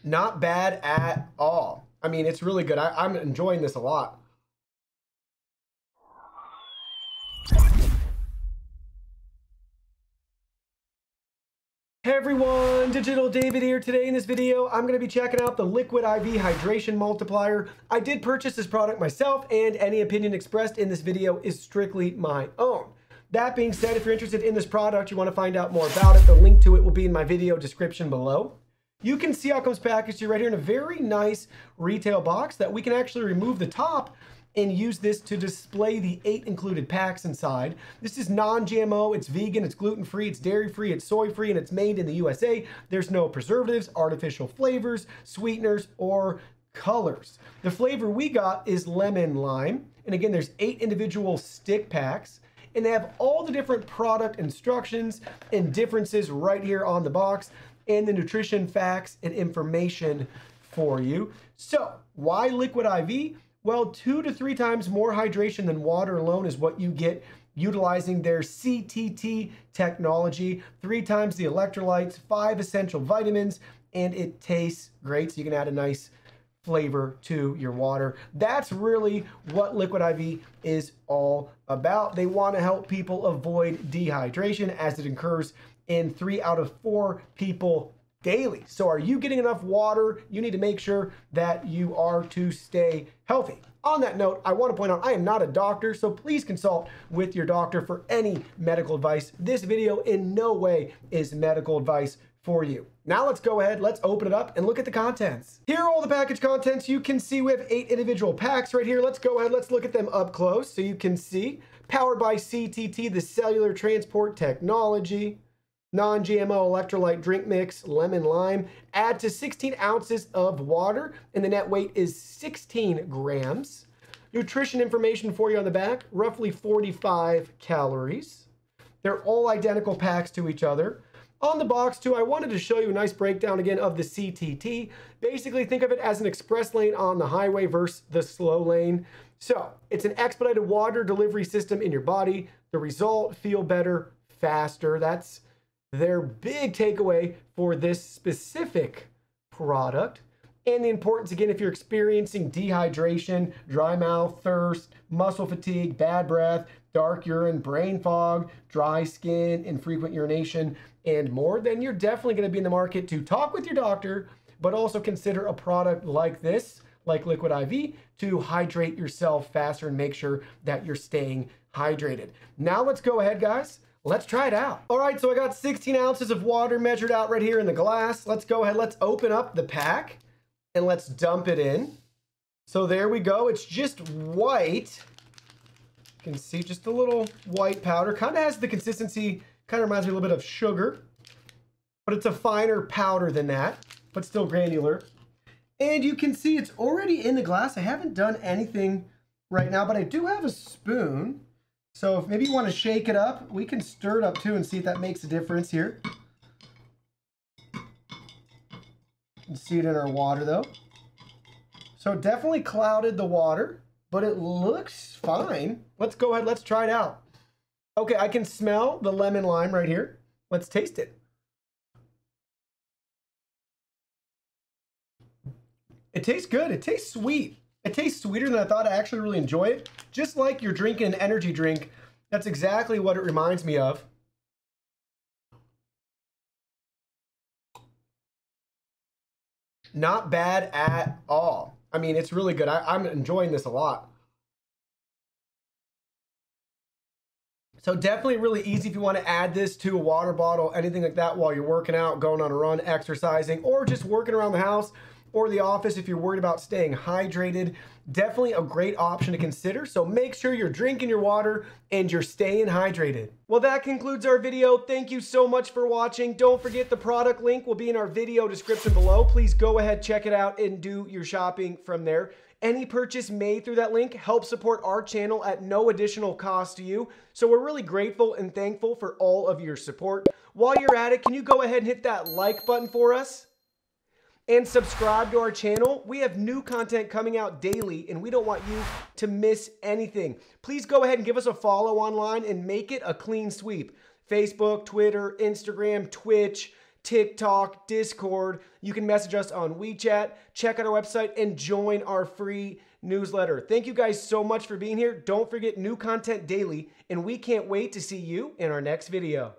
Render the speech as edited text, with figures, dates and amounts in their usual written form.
Not bad at all. I mean, it's really good. I'm enjoying this a lot. Hey everyone, Digital David here. Today in this video, I'm going to be checking out the Liquid IV Hydration Multiplier. I did purchase this product myself, and any opinion expressed in this video is strictly my own. That being said, if you're interested in this product, you want to find out more about it, the link to it will be in my video description below. You can see how it comes packaged here right here in a very nice retail box that we can actually remove the top and use this to display the 8 included packs inside. This is non-GMO, it's vegan, it's gluten-free, it's dairy-free, it's soy-free, and it's made in the USA. There's no preservatives, artificial flavors, sweeteners, or colors. The flavor we got is lemon lime. And again, there's 8 individual stick packs. And they have all the different product instructions and differences right here on the box, and the nutrition facts and information for you. So, why Liquid IV? Well, 2 to 3 times more hydration than water alone is what you get utilizing their CTT technology. 3 times the electrolytes, 5 essential vitamins, and it tastes great. So you can add a nice flavor to your water. That's really what Liquid IV is all about. They want to help people avoid dehydration, as it occurs in 3 out of 4 people daily. So are you getting enough water? You need to make sure that you are to stay healthy. On that note, I want to point out I am not a doctor, so please consult with your doctor for any medical advice. This video in no way is medical advice for you. Now let's go ahead, let's open it up and look at the contents. Here are all the package contents. You can see we have 8 individual packs right here. Let's go ahead, let's look at them up close so you can see. Powered by CTT, the cellular transport technology. Non-GMO electrolyte drink mix, lemon lime. Add to 16 ounces of water, and the net weight is 16 grams. Nutrition information for you on the back, roughly 45 calories. They're all identical packs to each other. On the box too, I wanted to show you a nice breakdown again of the CTT. Basically, think of it as an express lane on the highway versus the slow lane. So, it's an expedited water delivery system in your body. The result, feel better, faster. That's their big takeaway for this specific product. And the importance, again, if you're experiencing dehydration, dry mouth, thirst, muscle fatigue, bad breath, dark urine, brain fog, dry skin, infrequent urination, and more, then you're definitely going to be in the market to talk with your doctor, but also consider a product like this, like Liquid IV, to hydrate yourself faster and make sure that you're staying hydrated. Now let's go ahead, guys. Let's try it out. All right, so I got 16 ounces of water measured out right here in the glass. Let's go ahead, let's open up the pack and let's dump it in. So there we go. It's just white. You can see just a little white powder. Kind of has the consistency, kind of reminds me a little bit of sugar, but it's a finer powder than that, but still granular. And you can see it's already in the glass. I haven't done anything right now, but I do have a spoon. So if maybe you want to shake it up, we can stir it up too and see if that makes a difference here. You can see it in our water though. So it definitely clouded the water, but it looks fine. Let's go ahead, let's try it out. Okay, I can smell the lemon lime right here. Let's taste it. It tastes good, it tastes sweet. It tastes sweeter than I thought. I actually really enjoy it. Just like you're drinking an energy drink, that's exactly what it reminds me of. Not bad at all. I mean, it's really good. I'm enjoying this a lot. So definitely really easy if you want to add this to a water bottle, anything like that while you're working out, going on a run, exercising, or just working around the house or the office if you're worried about staying hydrated. Definitely a great option to consider. So make sure you're drinking your water and you're staying hydrated. Well, that concludes our video. Thank you so much for watching. Don't forget the product link will be in our video description below. Please go ahead, check it out, and do your shopping from there. Any purchase made through that link helps support our channel at no additional cost to you. So we're really grateful and thankful for all of your support. While you're at it, can you go ahead and hit that like button for us? And subscribe to our channel. We have new content coming out daily, and we don't want you to miss anything. Please go ahead and give us a follow online and make it a clean sweep. Facebook, Twitter, Instagram, Twitch, TikTok, Discord. You can message us on WeChat, check out our website, and join our free newsletter. Thank you guys so much for being here. Don't forget, new content daily, and we can't wait to see you in our next video.